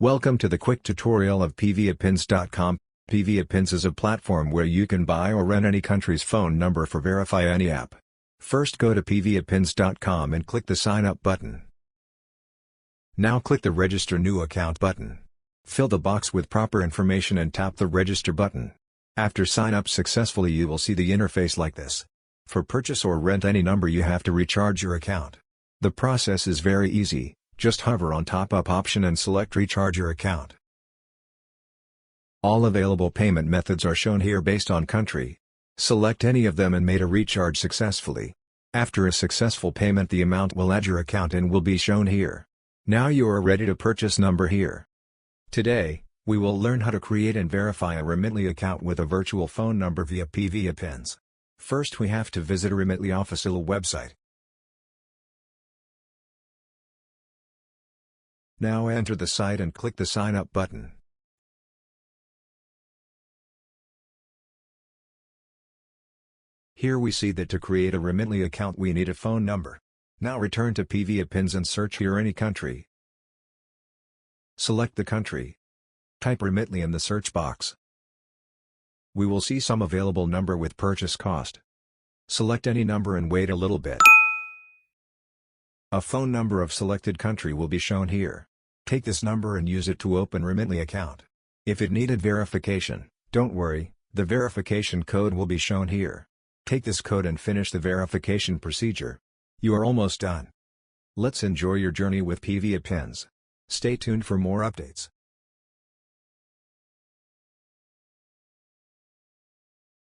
Welcome to the quick tutorial of PVAPins.com. PVAPins is a platform where you can buy or rent any country's phone number for verify any app. First go to PVAPins.com and click the sign up button. Now click the register new account button. Fill the box with proper information and tap the register button. After sign up successfully you will see the interface like this. For purchase or rent any number you have to recharge your account. The process is very easy. Just hover on top up option and select recharge your account. All available payment methods are shown here based on country. Select any of them and made a recharge successfully. After a successful payment the amount will add your account and will be shown here. Now you are ready to purchase number here. Today, we will learn how to create and verify a Remitly account with a virtual phone number via PVAPins. First we have to visit a Remitly official website. Now enter the site and click the sign up button. Here we see that to create a Remitly account we need a phone number. Now return to PVAPins and search here any country. Select the country. Type Remitly in the search box. We will see some available number with purchase cost. Select any number and wait a little bit. A phone number of selected country will be shown here. Take this number and use it to open Remitly account. If it needed verification, don't worry, the verification code will be shown here. Take this code and finish the verification procedure. You are almost done. Let's enjoy your journey with PVAPins. Stay tuned for more updates.